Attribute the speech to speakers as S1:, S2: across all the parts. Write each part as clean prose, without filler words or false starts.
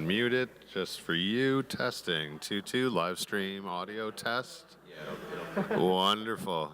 S1: unmute it just for you. Testing 2-2 live stream audio test.
S2: Yeah,
S1: Wonderful.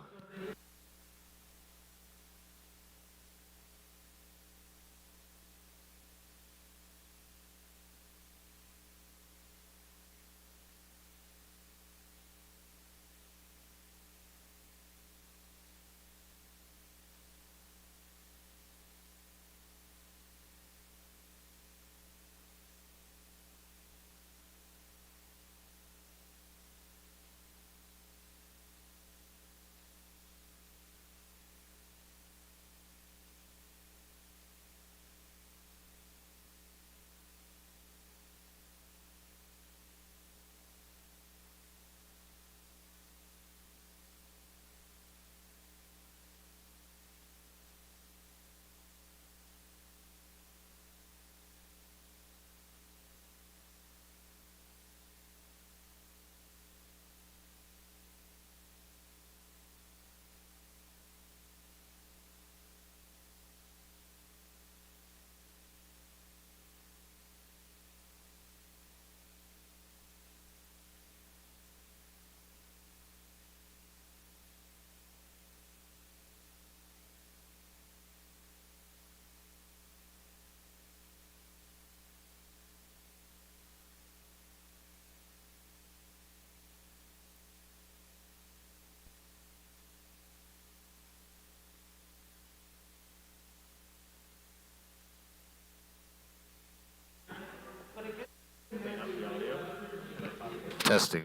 S1: Testing.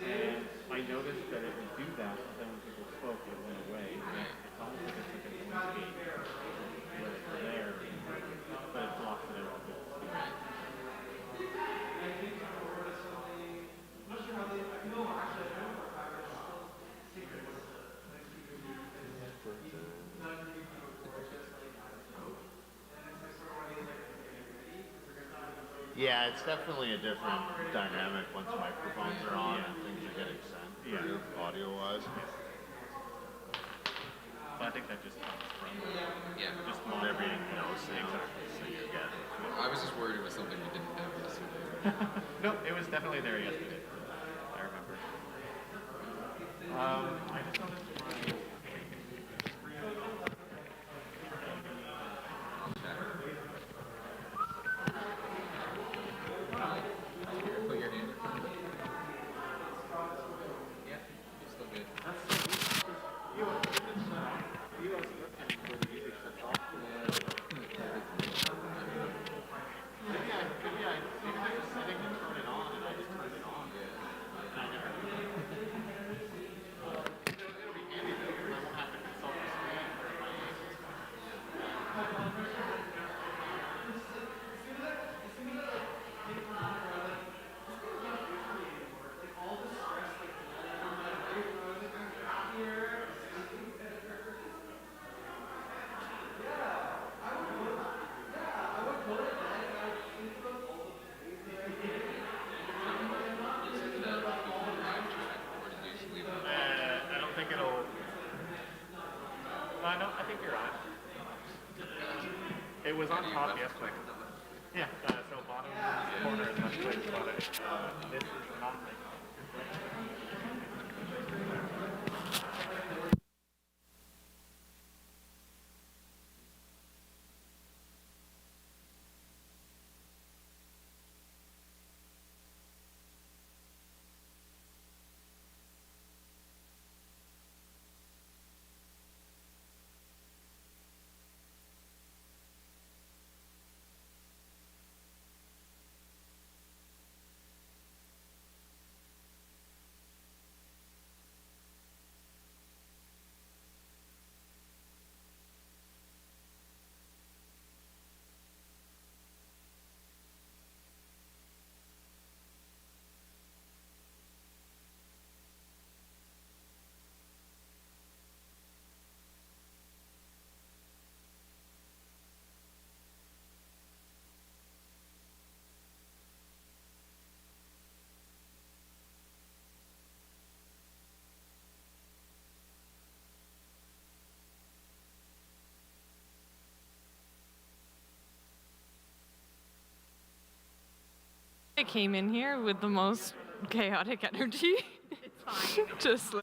S3: And I noticed that if you do that, then when people spoke, it went away. It's almost like it's like a noise gate where it's there, but it blocks it out.
S1: Yeah, it's definitely a different dynamic once microphones are on and things are getting sent audio-wise.
S3: So I think that just comes from
S2: just
S1: There being no sound, so you get.
S2: I was just worried it was something we didn't have yesterday.
S3: No, it was definitely there yesterday. I remember. I just noticed
S2: Put your hand in front of you. Yeah, you're still good.
S1: Maybe I was setting to turn it on and I just turned it on. It'll be handy though, because I won't have to consult the screen for my I don't think it'll.
S3: no, I think you're on. It was on top yesterday. Yeah, so bottom corner is much like spot it. This is not
S4: I came in here with the most chaotic energy.
S5: It's fine.
S4: Just like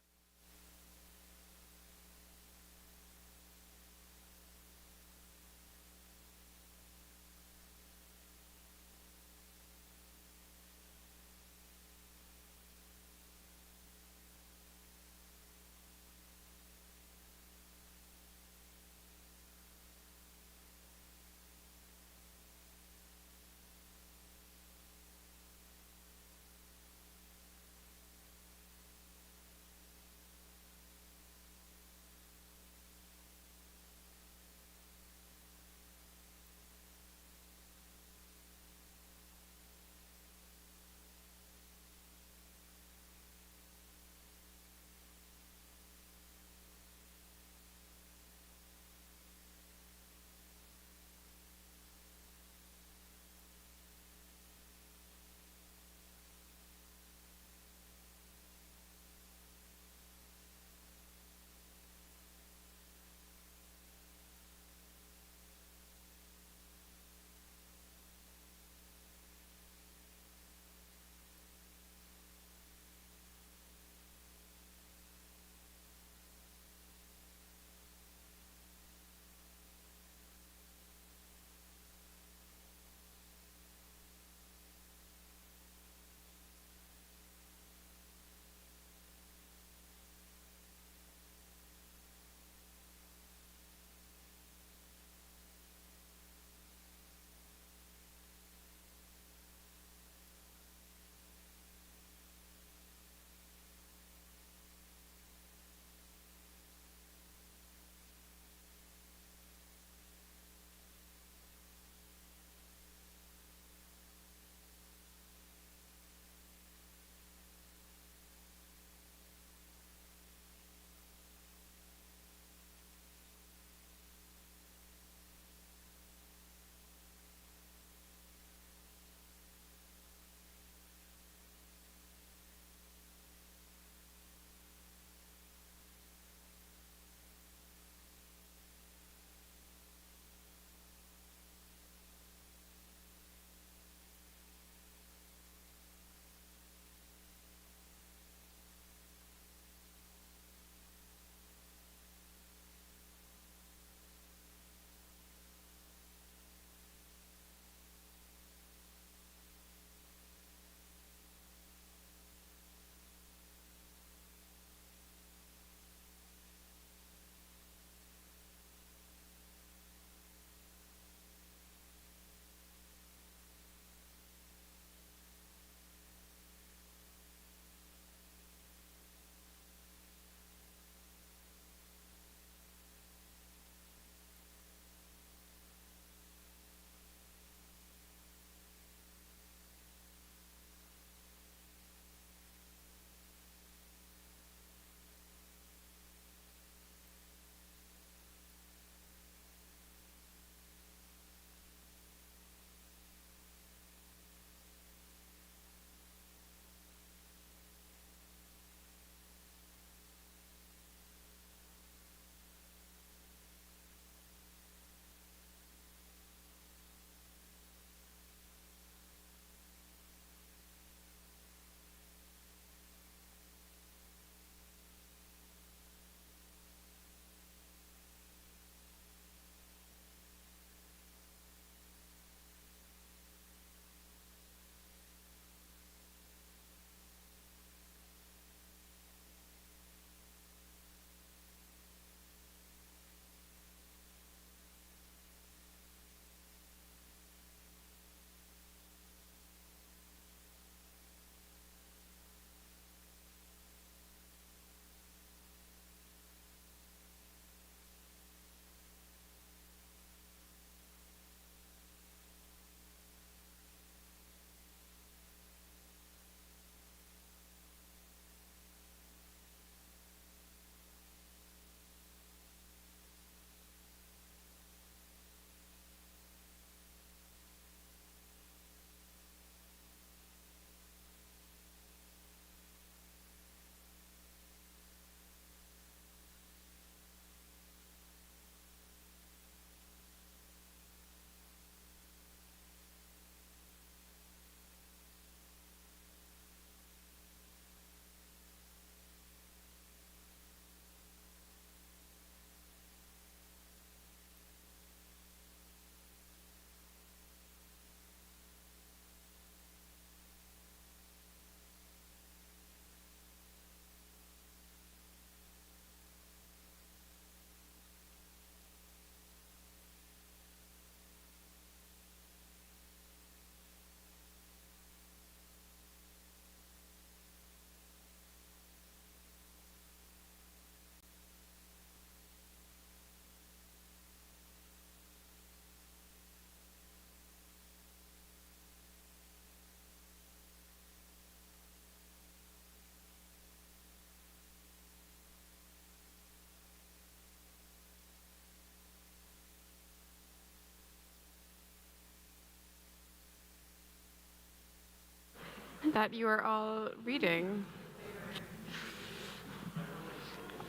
S4: that you are all reading.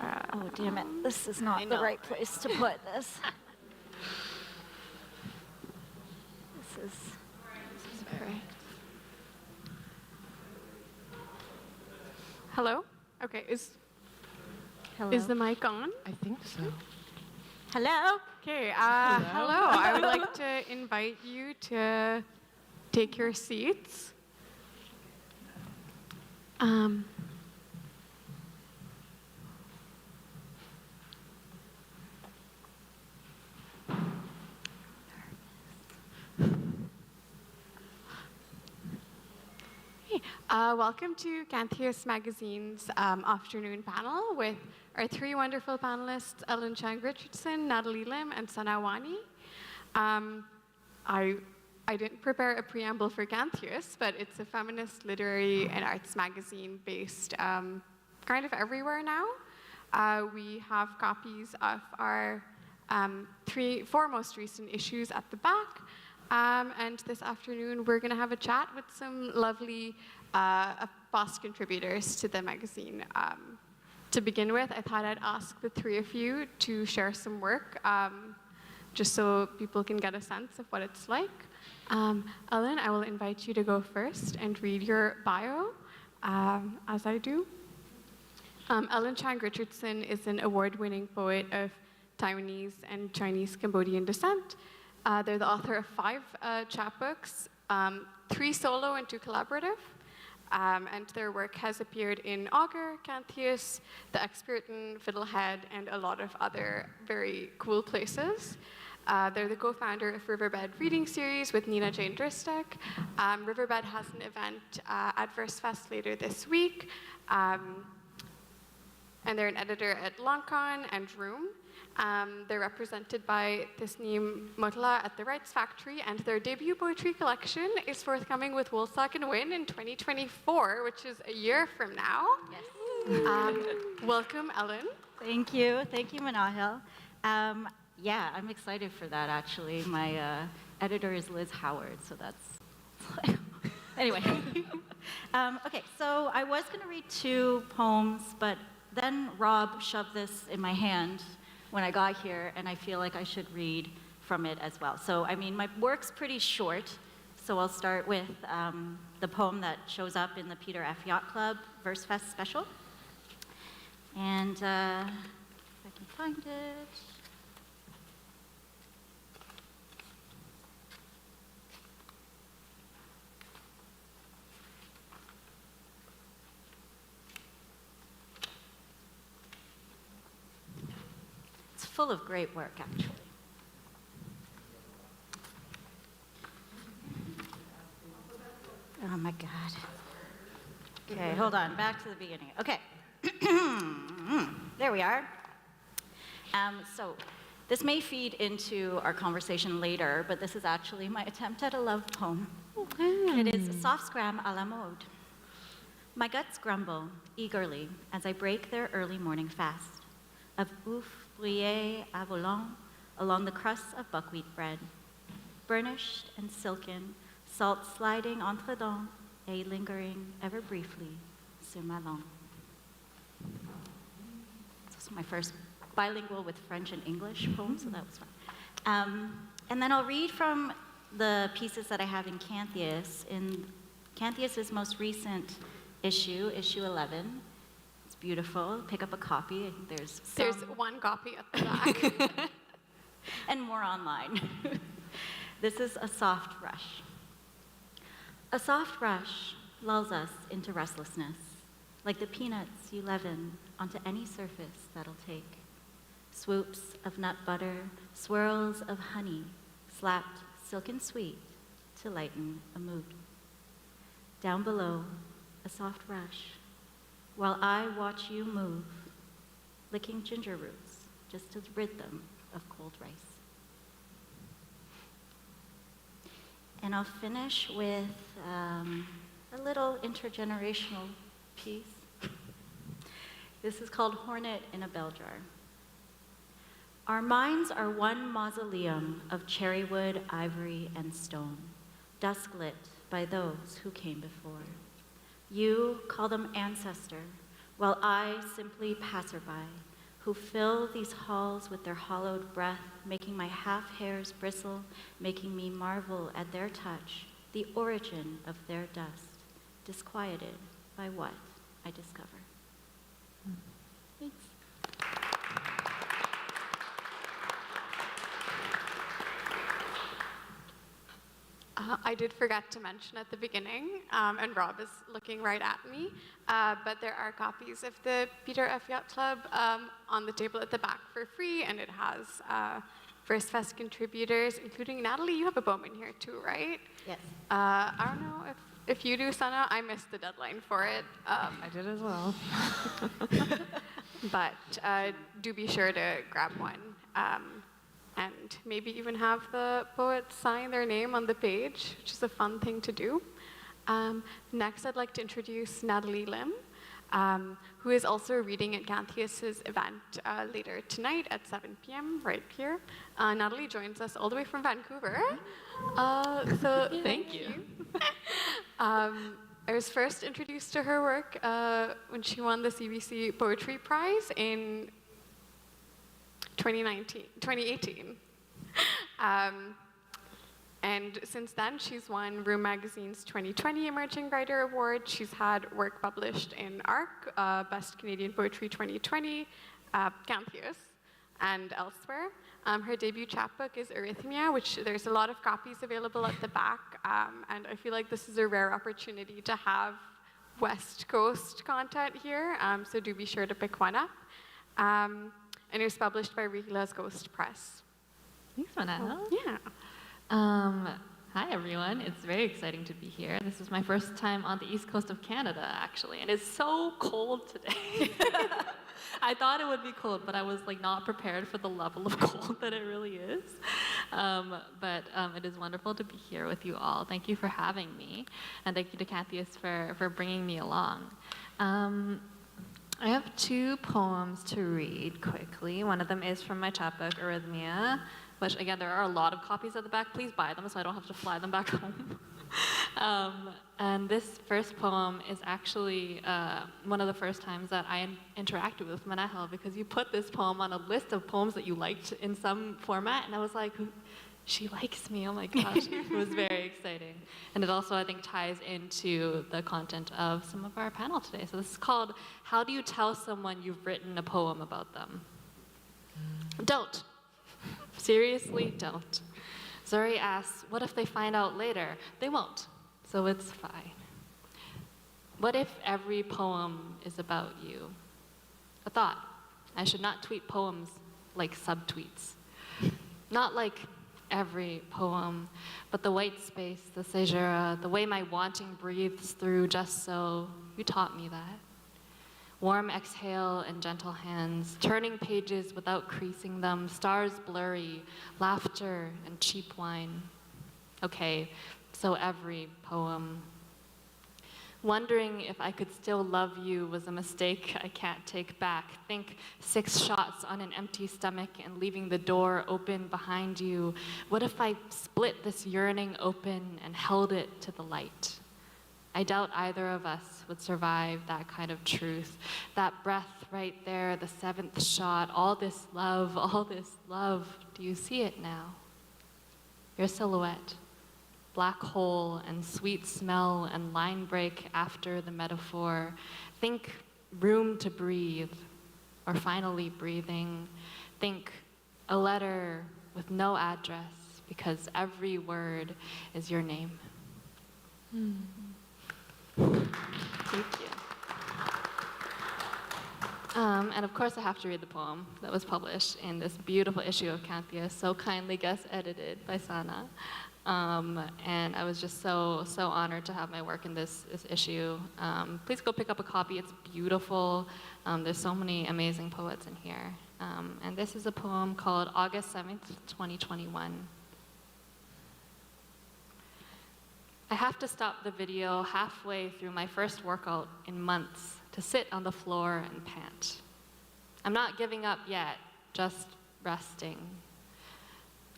S5: Oh, damn it. This is not the right place to put this. This is
S4: Okay. Hello? Okay,
S5: hello.
S4: is the mic on?
S6: I think so.
S5: Hello?
S4: Okay, hello. I would like to invite you to take your seats. Hey, welcome to Canthius Magazine's afternoon panel with our three wonderful panelists, Ellen Chang-Richardson, Natalie Lim, and Sana Wani. I didn't prepare a preamble for Canthius, but it's a feminist literary and arts magazine based kind of everywhere now. We have copies of our four most recent issues at the back. And this afternoon, we're going to have a chat with some lovely past contributors to the magazine. To begin with, I thought I'd ask the three of you to share some work, just so people can get a sense of what it's like. Ellen, I will invite you to go first and read your bio, as I do. Ellen Chang-Richardson is an award-winning poet of Taiwanese and Chinese-Cambodian descent. They're the author of 5 chapbooks, 3 solo and 2 collaborative. And their work has appeared in Augur, Canthius, The Ex-Puritan, Fiddlehead, and a lot of other very cool places. They're the co-founder of Riverbed Reading Series with Nina Jane Dristek. Riverbed has an event at Versefest later this week. And they're an editor at Longcon and Room. They're represented by Tisneem Motla at the Rights Factory, and their debut poetry collection is forthcoming with Woolsack and Win in 2024, which is a year from now.
S5: Yes.
S4: Welcome, Ellen.
S5: Thank you, Manahil. Yeah, I'm excited for that, actually. My editor is Liz Howard, so that's... Anyway. Okay, so I was going to read 2 poems, but then Rob shoved this in my hand when I got here, and I feel like I should read from it as well. So, I mean, my work's pretty short, so I'll start with the poem that shows up in the Peter F. Yacht Club Versefest special. And if I can find it. Full of great work, actually. Oh my God. Okay, hold on, back to the beginning. Okay. There we are. So this may feed into our conversation later, but this is actually my attempt at a love poem. It is Soft Scram à la mode. My guts grumble eagerly as I break their early morning fast of ouf brouillé à volant along the crusts of buckwheat bread, burnished and silken, salt sliding entre dents, et lingering ever briefly sur ma langue. This was my first bilingual with French and English poem, so that was fun. And then I'll read from the pieces that I have in Canthius. In Canthius' most recent issue, issue 11. Beautiful. Pick up a copy. There's
S4: 1 copy at the back.
S5: And more online. This is A Soft Rush. A soft rush lulls us into restlessness, like the peanuts you leaven onto any surface that'll take. Swoops of nut butter, swirls of honey, slapped silken sweet to lighten a mood. Down below, a soft rush, while I watch you move, licking ginger roots just to rid them of cold rice. And I'll finish with a little intergenerational piece. This is called Hornet in a Bell Jar. Our minds are one mausoleum of cherry wood, ivory, and stone, dusk lit by those who came before. You call them ancestor, while I simply passerby, who fill these halls with their hollowed breath, making my half-hairs bristle, making me marvel at their touch, the origin of their dust, disquieted by what I discover. Thanks.
S4: I did forget to mention at the beginning, and Rob is looking right at me, but there are copies of the Peter F. Yacht Club on the table at the back for free, and it has Versefest contributors, including Natalie. You have a poem in here too, right?
S5: Yes.
S4: I don't know if you do, Sana. I missed the deadline for it.
S6: I did as well.
S4: But do be sure to grab one. And maybe even have the poets sign their name on the page, which is a fun thing to do. Next, I'd like to introduce Natalie Lim, who is also reading at Canthius' event later tonight at 7 p.m. right here. Natalie joins us all the way from Vancouver. So thank you. I was first introduced to her work when she won the CBC Poetry Prize in 2018. And since then, she's won Room Magazine's 2020 Emerging Writer Award. She's had work published in ARC, Best Canadian Poetry 2020, Canthius, and elsewhere. Her debut chapbook is Arrhythmia, which there's a lot of copies available at the back. And I feel like this is a rare opportunity to have West Coast content here, so do be sure to pick one up. And it was published by Rihila's Ghost Press.
S6: Thanks, Manana.
S4: Yeah.
S6: Hi, everyone. It's very exciting to be here. This is my first time on the east coast of Canada, actually, and it's so cold today. I thought it would be cold, but I was not prepared for the level of cold that it really is. But it is wonderful to be here with you all. Thank you for having me, and thank you to Canthius for bringing me along. I have 2 poems to read quickly. One of them is from my chapbook, Arrhythmia, which, again, there are a lot of copies at the back. Please buy them so I don't have to fly them back home. And this first poem is actually one of the first times that I interacted with Manahel, because you put this poem on a list of poems that you liked in some format, and I was like, she likes me, oh my gosh. It was very exciting. And it also, I think, ties into the content of some of our panel today. So this is called, How Do You Tell Someone You've Written a Poem About Them? Don't. Seriously, don't. Zuri asks, what if they find out later? They won't, so it's fine. What if every poem is about you? A thought. I should not tweet poems like subtweets. Not like every poem, but the white space, the caesura, the way my wanting breathes through just so. You taught me that. Warm exhale and gentle hands, turning pages without creasing them, stars blurry, laughter and cheap wine. Okay, so every poem. Wondering if I could still love you was a mistake I can't take back. Think 6 shots on an empty stomach and leaving the door open behind you. What if I split this yearning open and held it to the light? I doubt either of us would survive that kind of truth. That breath right there, the 7th shot, all this love, all this love. Do you see it now? Your silhouette. Black hole and sweet smell and line break after the metaphor. Think room to breathe, or finally breathing. Think a letter with no address, because every word is your name. Thank you. And of course I have to read the poem that was published in this beautiful issue of Canthius, so kindly guest edited by Sana. And I was just so honored to have my work in this issue. Please go pick up a copy, it's beautiful. There's so many amazing poets in here. And this is a poem called August 7th, 2021. I have to stop the video halfway through my first workout in months to sit on the floor and pant. I'm not giving up yet, just resting.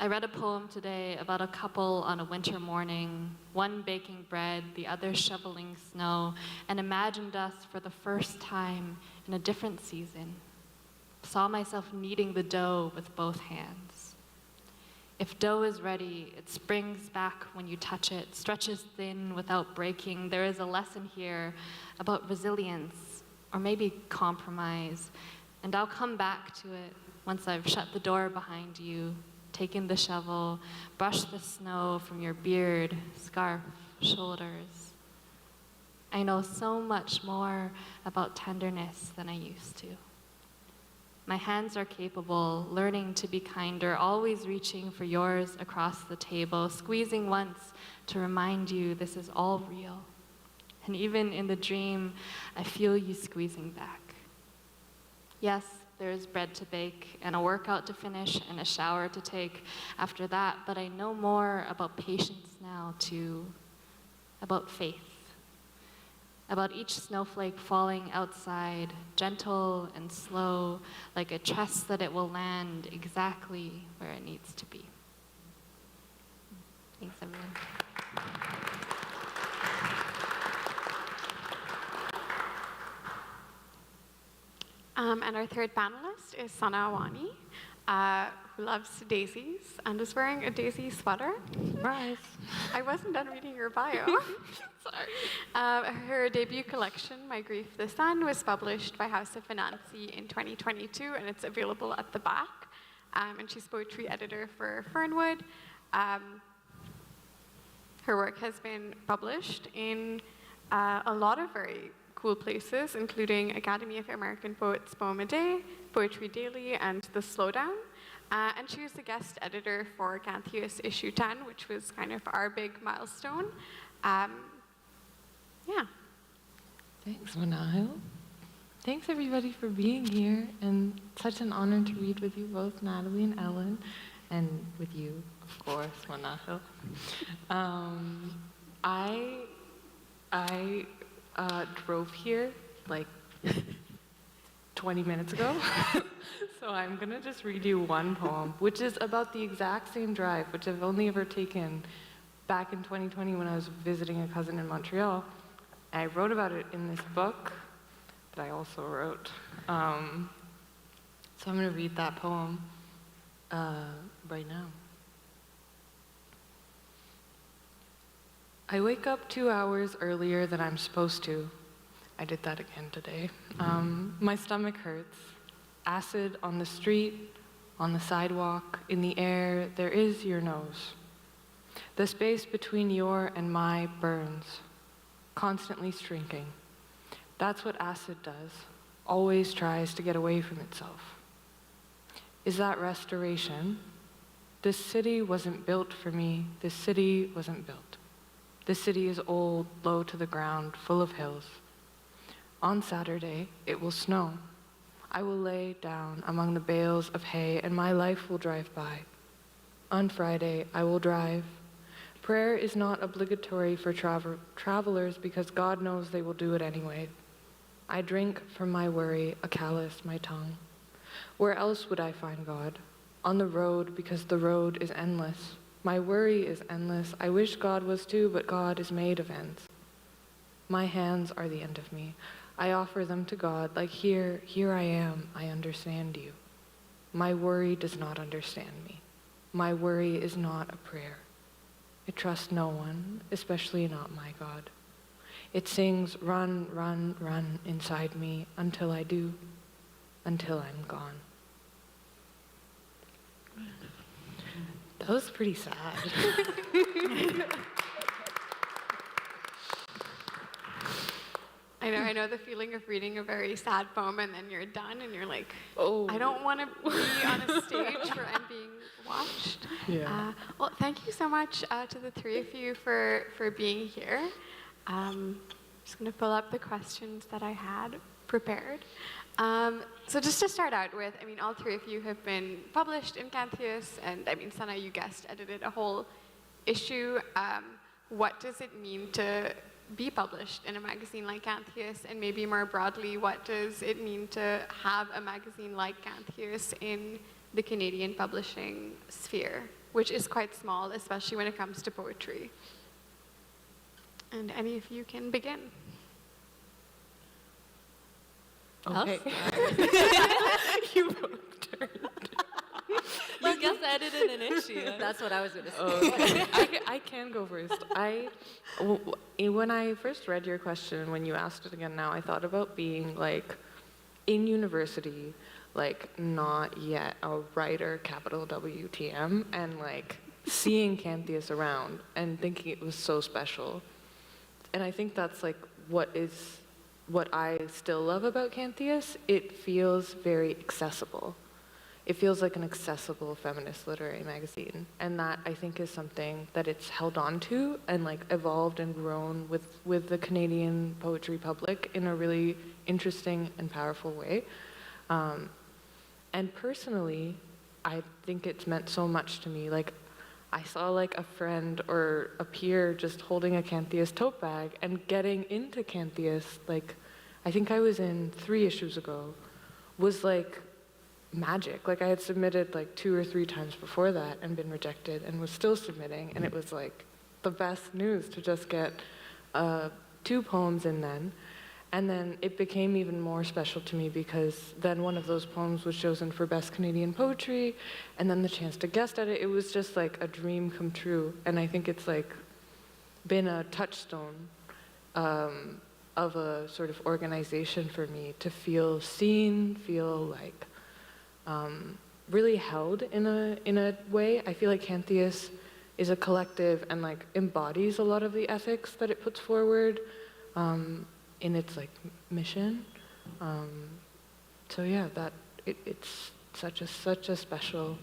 S6: I read a poem today about a couple on a winter morning, one baking bread, the other shoveling snow, and imagined us for the first time in a different season. Saw myself kneading the dough with both hands. If dough is ready, it springs back when you touch it, stretches thin without breaking. There is a lesson here about resilience, or maybe compromise, and I'll come back to it once I've shut the door behind you, taken the shovel, brushed the snow from your beard, scarf, shoulders. I know so much more about tenderness than I used to. My hands are capable, learning to be kinder, always reaching for yours across the table, squeezing once to remind you this is all real. And even in the dream, I feel you squeezing back. Yes, there is bread to bake, and a workout to finish, and a shower to take after that, but I know more about patience now, too, about faith, about each snowflake falling outside, gentle and slow, like a trust that it will land exactly where it needs to be. Thanks, everyone.
S4: And our third panelist is Sana Awani, who loves daisies and is wearing a daisy sweater.
S6: Surprise.
S4: I wasn't done reading your bio.
S6: Sorry.
S4: Her debut collection, My Grief the Sun, was published by House of Financy in 2022, and it's available at the back. And she's poetry editor for Fernwood. Her work has been published in a lot of very cool places, including Academy of American Poets Poem a Day, Poetry Daily, and The Slowdown. And she was the guest editor for Canthius issue 10, which was kind of our big milestone. Yeah.
S7: Thanks, Manahil. Thanks, everybody, for being here, and such an honor to read with you both, Natalie and Ellen, and with you, of course, Manahil. I drove here like 20 minutes ago, so I'm gonna just read you one poem, which is about the exact same drive, which I've only ever taken back in 2020 when I was visiting a cousin in Montreal. I wrote about it in this book that I also wrote. So I'm gonna read that poem right now. I wake up 2 hours earlier than I'm supposed to. I did that again today. My stomach hurts. Acid on the street, on the sidewalk, in the air, there is your nose. The space between your and my burns, constantly shrinking. That's what acid does, always tries to get away from itself. Is that restoration? This city wasn't built for me. This city wasn't built. This city is old, low to the ground, full of hills. On Saturday, it will snow. I will lay down among the bales of hay, and my life will drive by. On Friday, I will drive. Prayer is not obligatory for travelers because God knows they will do it anyway. I drink from my worry, a callous my tongue. Where else would I find God? On the road, because the road is endless. My worry is endless. I wish God was too, but God is made of ends. My hands are the end of me. I offer them to God, like here I am, I understand you. My worry does not understand me. My worry is not a prayer. It trusts no one, especially not my God. It sings, run, run, run inside me until I do, until I'm gone. That was pretty sad.
S4: I know the feeling of reading a very sad poem and then you're done and you're like,
S7: Oh.
S4: I don't want to be on a stage where I'm being watched.
S7: Yeah.
S4: Well, thank you so much to the three of you for being here. I'm just going to pull up the questions that I had prepared. So just to start out with, all three of you have been published in Canthius, and Sana, you guest edited a whole issue. What does it mean to be published in a magazine like Canthius, and maybe more broadly, what does it mean to have a magazine like Canthius in the Canadian publishing sphere? which is quite small, especially when it comes to poetry. And any of you can begin.
S7: Okay. You both turned.
S6: You guess edited an issue.
S5: That's what I was going to say.
S7: Okay. I can go first. When I first read your question, when you asked it again now, I thought about being like in university, like not yet a writer, capital WTM, and like seeing Canthius around and thinking it was so special. And I think that's like what I still love about Canthius. It feels very accessible. It feels like an accessible feminist literary magazine. And that, I think, is something that it's held on to and like evolved and grown with the Canadian poetry public in a really interesting and powerful way. And personally, I think it's meant so much to me. Like, I saw like a friend or a peer just holding a Canthius tote bag and getting into Canthius, like, I think I was in 3 issues ago, was like magic. Like, I had submitted like 2 or 3 times before that and been rejected and was still submitting, and it was like the best news to just get 2 poems in then. And then it became even more special to me because then one of those poems was chosen for Best Canadian Poetry, and then the chance to guest edit. It was just like a dream come true. And I think it's like been a touchstone of a sort of organization for me to feel seen, feel like really held in a way. I feel like Canthius is a collective and like embodies a lot of the ethics that it puts forward in its like mission. So yeah, that it's such a special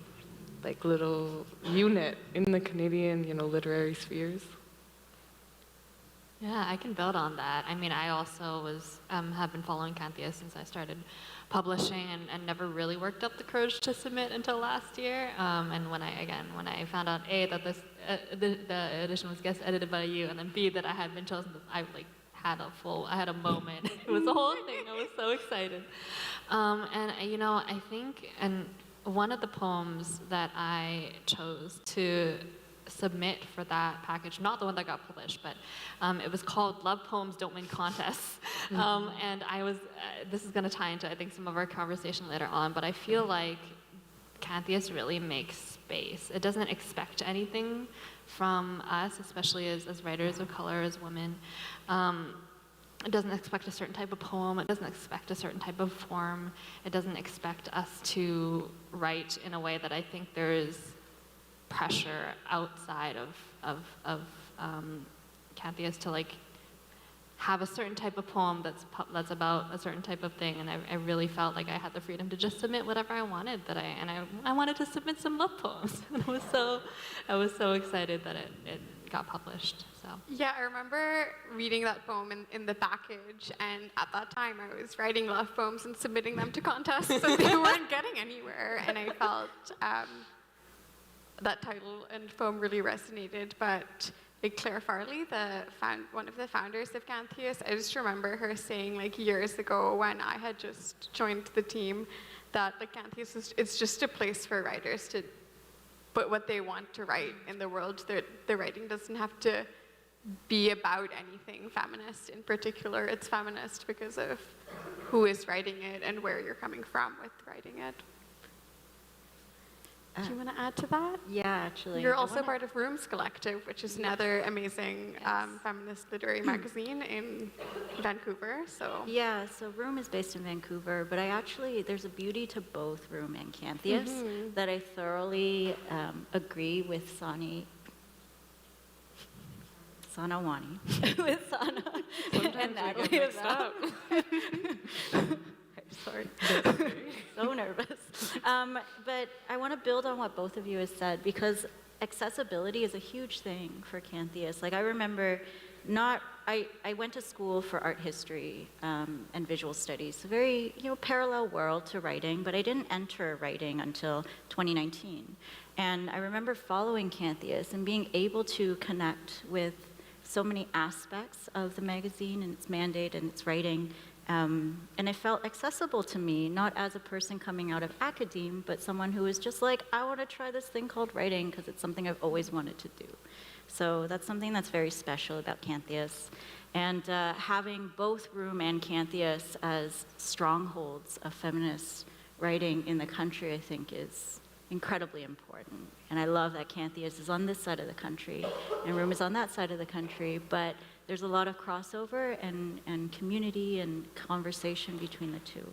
S7: like little unit in the Canadian, literary spheres.
S6: Yeah, I can build on that. I mean, I also have been following Canthius since I started publishing and never really worked up the courage to submit until last year. And when I found out A, that the edition was guest edited by you, and then B, that I had been chosen, I had a moment. It was a whole thing. I was so excited. And I think, and one of the poems that I chose to submit for that package, not the one that got published, but it was called Love Poems Don't Win Contests. And I was, this is gonna tie into, I think, some of our conversation later on, but I feel like Canthius really makes space. It doesn't expect anything from us, especially as writers of color, as women. It doesn't expect a certain type of poem. It doesn't expect a certain type of form. It doesn't expect us to write in a way that I think there is pressure outside of Canthius to like have a certain type of poem that's about a certain type of thing, and I really felt like I had the freedom to just submit whatever I wanted. I wanted to submit some love poems, and I was so excited that it got published. So
S4: Yeah, I remember reading that poem in the package, and at that time I was writing love poems and submitting them to contests, so they weren't getting anywhere, and I felt that title and poem really resonated. But like Claire Farley, one of the founders of Canthius, I just remember her saying like years ago when I had just joined the team that like Canthius it's just a place for writers to put what they want to write in the world. The writing doesn't have to be about anything feminist in particular. It's feminist because of who is writing it and where you're coming from with writing it. Do you want to add to that?
S5: Yeah, actually.
S4: You're also part of Rooms Collective, which is another amazing feminist literary magazine in Vancouver. So
S5: Yeah, so Room is based in Vancouver, but there's a beauty to both Room and Canthius that I thoroughly agree with Sanawani. With Sana and Natalie about. Sorry. So nervous. But I want to build on what both of you have said, because accessibility is a huge thing for Canthius. Like I remember I went to school for art history and visual studies, a very parallel world to writing, but I didn't enter writing until 2019. And I remember following Canthius and being able to connect with so many aspects of the magazine and its mandate and its writing, And it felt accessible to me, not as a person coming out of academe, but someone who was just like, I want to try this thing called writing because it's something I've always wanted to do. So that's something that's very special about Canthius. And having both Room and Canthius as strongholds of feminist writing in the country, I think, is incredibly important. And I love that Canthius is on this side of the country and Room is on that side of the country, but there's a lot of crossover and community and conversation between the two.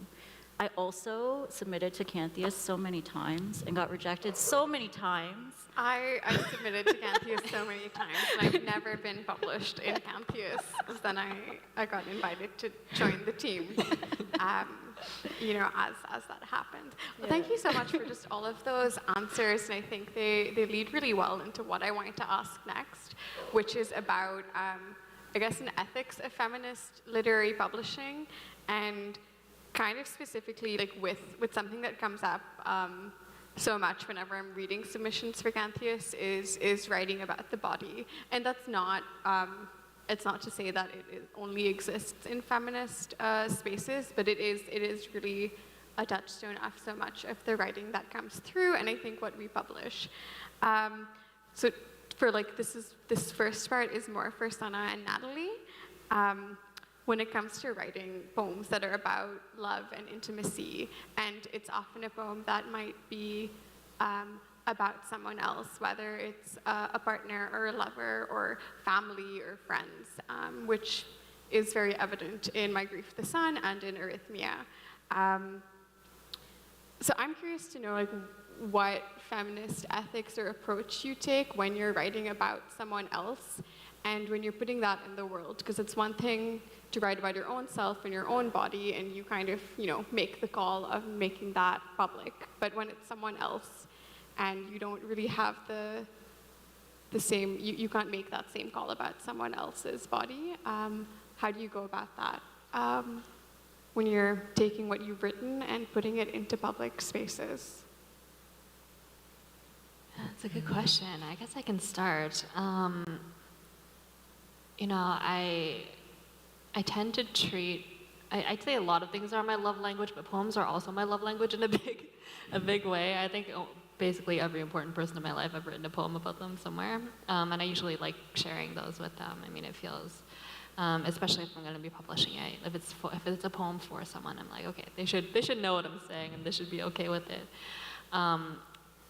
S5: I also submitted to Canthius so many times and got rejected so many times.
S4: I submitted to Canthius so many times, and I've never been published in Canthius. Then I got invited to join the team, you know, as that happened. Well, thank you so much for just all of those answers, and I think they lead really well into what I wanted to ask next, which is about, I guess, an ethics of feminist literary publishing, and kind of specifically like with something that comes up so much whenever I'm reading submissions for Canthius is writing about the body. And that's not, it's not to say that it only exists in feminist spaces, but it is really a touchstone of so much of the writing that comes through, and I think what we publish. So for like, this first part is more for Sana and Natalie. When it comes to writing poems that are about love and intimacy, and it's often a poem that might be about someone else, whether it's a partner or a lover or family or friends, which is very evident in My Grief the Sun and in Arrhythmia. So I'm curious to know, like, what feminist ethics or approach you take when you're writing about someone else and when you're putting that in the world, because it's one thing to write about your own self and your own body, and you kind of, you know, make the call of making that public. But when it's someone else, and you don't really have the same, you can't make that same call about someone else's body. How do you go about that when you're taking what you've written and putting it into public spaces?
S6: That's a good question. I guess I can start. You know, I tend to treat, I'd say a lot of things are my love language, but poems are also my love language in a big way. I think basically every important person in my life, I've written a poem about them somewhere, and I usually like sharing those with them. I mean, it feels, especially if I'm going to be publishing it, if it's a poem for someone, I'm like, okay, they should know what I'm saying, and they should be okay with it.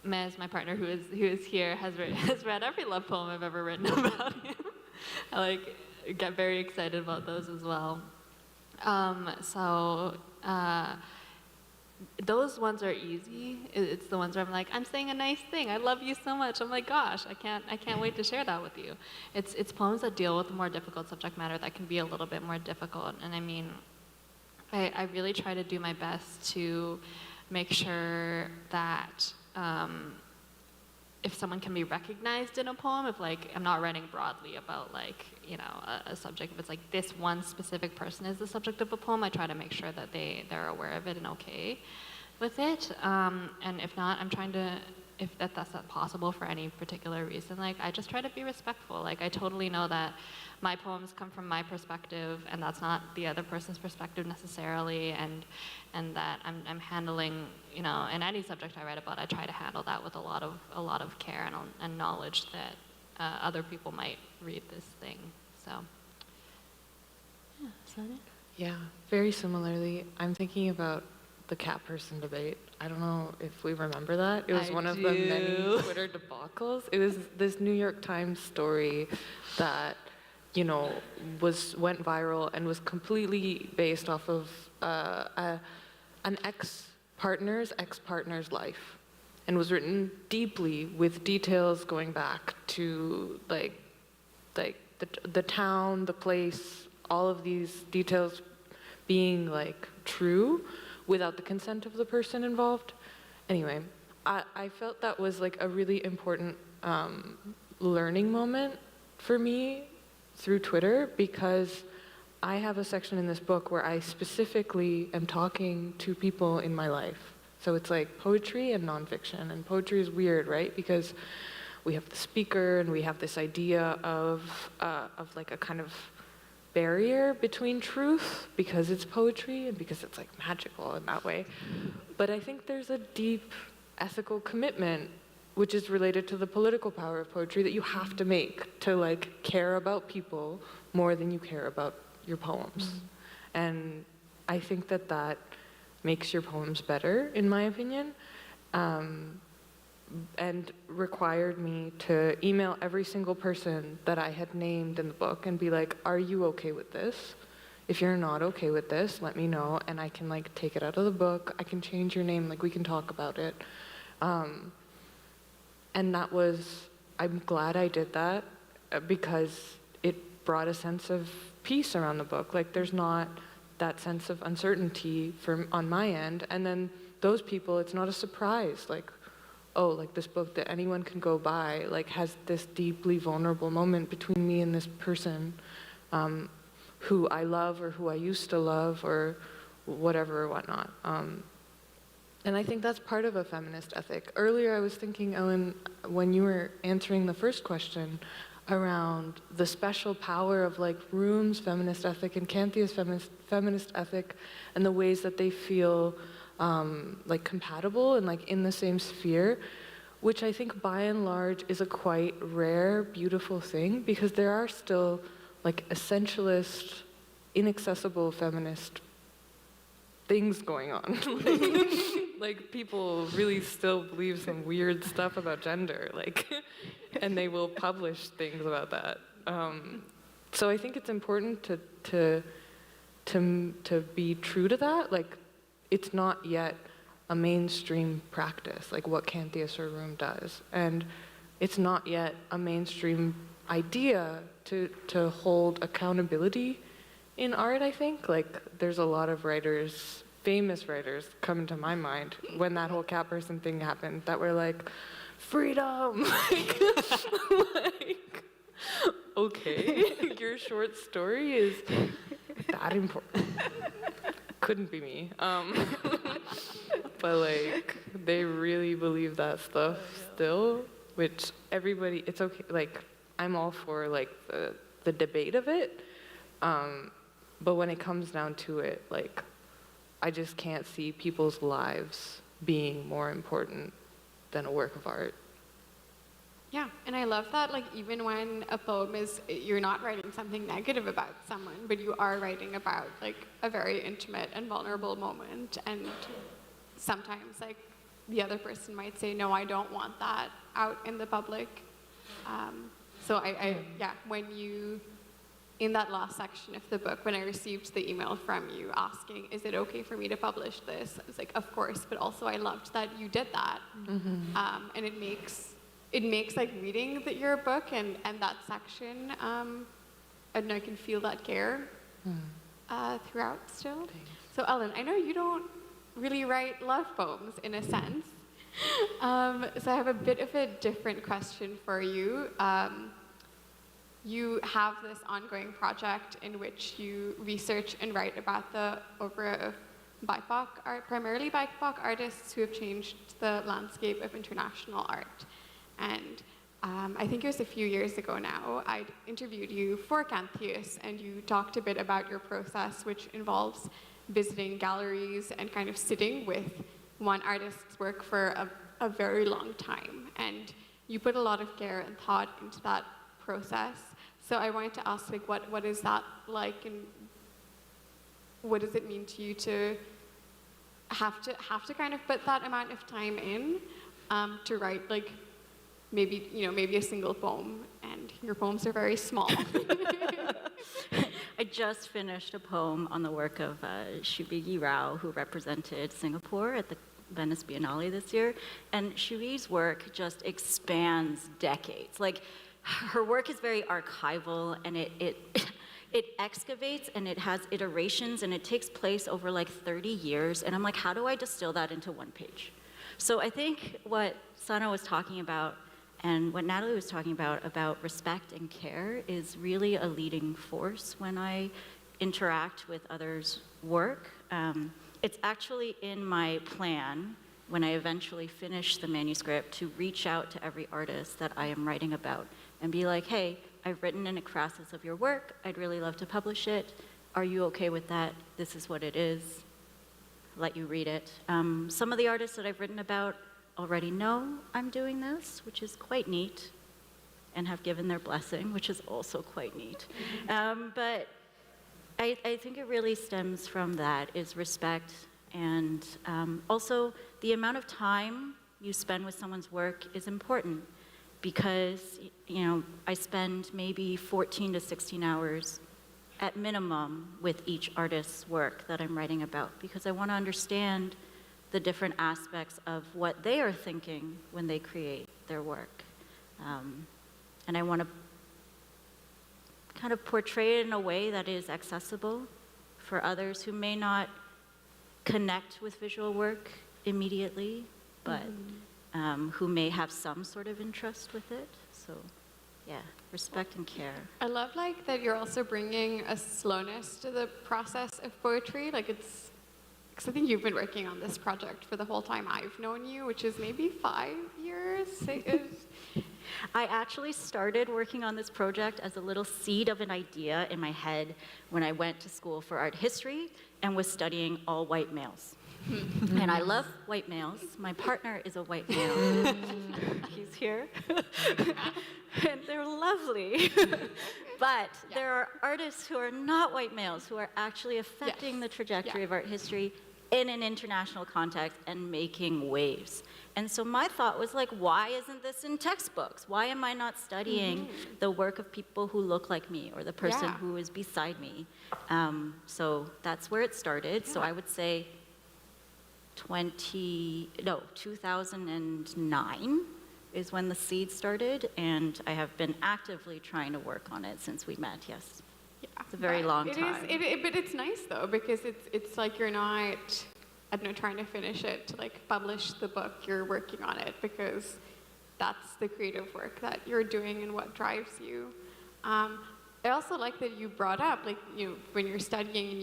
S6: Mez, my partner, who is here, has read every love poem I've ever written about him. I get very excited about those as well. Those ones are easy. It's the ones where I'm like, I'm saying a nice thing. I love you so much. Oh my gosh, I can't wait to share that with you. It's poems that deal with more difficult subject matter that can be a little bit more difficult. And I mean, I really try to do my best to make sure that if someone can be recognized in a poem, if like I'm not writing broadly about like, you know, a subject, if it's like this one specific person is the subject of a poem, I try to make sure that they're aware of it and okay with it. And if not, I'm trying to, if that's not possible for any particular reason, like I just try to be respectful. Like I totally know that my poems come from my perspective, and that's not the other person's perspective necessarily, and that I'm handling, you know, in any subject I write about, I try to handle that with a lot of care and knowledge that other people might read this thing. So, yeah, is that it?
S7: Yeah, very similarly, I'm thinking about the cat person debate. I don't know if we remember that. It was one of the many Twitter debacles. It was this New York Times story that, you know, went viral and was completely based off of an ex-partner's life, and was written deeply with details going back to like the town, the place, all of these details being like true without the consent of the person involved. Anyway, I felt that was like a really important learning moment for me through Twitter, because I have a section in this book where I specifically am talking to people in my life. So it's like poetry and nonfiction, and poetry is weird, right? Because we have the speaker and we have this idea of like a kind of barrier between truth because it's poetry and because it's like magical in that way. But I think there's a deep ethical commitment which is related to the political power of poetry that you have to make to like care about people more than you care about your poems. And I think that that makes your poems better, in my opinion, and required me to email every single person that I had named in the book and be like, are you okay with this? If you're not okay with this, let me know, and I can like take it out of the book, I can change your name, like we can talk about it. And that was, I'm glad I did that because it brought a sense of peace around the book. Like there's not that sense of uncertainty on my end. And then those people, it's not a surprise. Like, oh, like this book that anyone can go buy, like has this deeply vulnerable moment between me and this person who I love or who I used to love or whatever or whatnot. And I think that's part of a feminist ethic. Earlier I was thinking, Ellen, when you were answering the first question around the special power of like Room's feminist ethic and Canthius feminist ethic and the ways that they feel like compatible and like in the same sphere, which I think by and large is a quite rare, beautiful thing because there are still like essentialist, inaccessible feminist things going on. Like people really still believe some weird stuff about gender, like, and they will publish things about that. So I think it's important to be true to that. Like, it's not yet a mainstream practice, like what Canthius or Room does, and it's not yet a mainstream idea to hold accountability in art. I think like there's a lot of writers, famous writers, come to my mind when that whole cat person thing happened that were like, freedom! like, okay, your short story is that important. Couldn't be me. But like, they really believe that stuff still, which everybody, it's okay, like, I'm all for like the debate of it, but when it comes down to it, like, I just can't see people's lives being more important than a work of art.
S4: Yeah, and I love that, like, even when a poem is, you're not writing something negative about someone, but you are writing about, like, a very intimate and vulnerable moment, and sometimes, like, the other person might say, no, I don't want that out in the public. So yeah, when you, in that last section of the book, when I received the email from you asking, is it okay for me to publish this? I was like, of course, but also I loved that you did that. And it makes like reading your book and that section, and I can feel that care throughout still.
S7: Thanks.
S4: So Ellen, I know you don't really write love poems in a sense. So I have a bit of a different question for you. You have this ongoing project in which you research and write about the oeuvre of BIPOC art, primarily BIPOC artists who have changed the landscape of international art. And I think it was a few years ago now, I interviewed you for Canthius, and you talked a bit about your process, which involves visiting galleries and kind of sitting with one artist's work for a very long time. And you put a lot of care and thought into that process. So I wanted to ask, like, what is that like, and what does it mean to you to have to kind of put that amount of time in to write, like, maybe a single poem, and your poems are very small.
S5: I just finished a poem on the work of Shubigi Rao, who represented Singapore at the Venice Biennale this year. And Shubigi's work just expands decades. Like, her work is very archival, and it excavates, and it has iterations, and it takes place over like 30 years. And I'm like, how do I distill that into one page? So I think what Sana was talking about and what Natalie was talking about respect and care is really a leading force when I interact with others' work. It's actually in my plan when I eventually finish the manuscript to reach out to every artist that I am writing about and be like, hey, I've written an ekphrasis of your work. I'd really love to publish it. Are you okay with that? This is what it is. Let you read it. Some of the artists that I've written about already know I'm doing this, which is quite neat, and have given their blessing, which is also quite neat. But I think it really stems from that, is respect, and also the amount of time you spend with someone's work is important, because I spend maybe 14 to 16 hours at minimum with each artist's work that I'm writing about, because I want to understand the different aspects of what they are thinking when they create their work. And I want to kind of portray it in a way that is accessible for others who may not connect with visual work immediately, but who may have some sort of interest with it. So, yeah, respect and care.
S4: I love that you're also bringing a slowness to the process of poetry. Because I think you've been working on this project for the whole time I've known you, which is maybe 5 years.
S5: I actually started working on this project as a little seed of an idea in my head when I went to school for art history and was studying all white males. And I love white males. My partner is a white male. He's here. And they're lovely. But there are artists who are not white males who are actually affecting the trajectory of art history in an international context and making waves. And so my thought was why isn't this in textbooks? Why am I not studying the work of people who look like me or the person who is beside me? So that's where it started. So I would say 2009 is when the seed started, and I have been actively trying to work on it since we met, yes.
S4: Yeah,
S5: it's a very long time.
S4: But it's nice though, because it's you're not, I don't know, trying to finish it to publish the book. You're working on it because that's the creative work that you're doing and what drives you. I also like that you brought up when you're studying and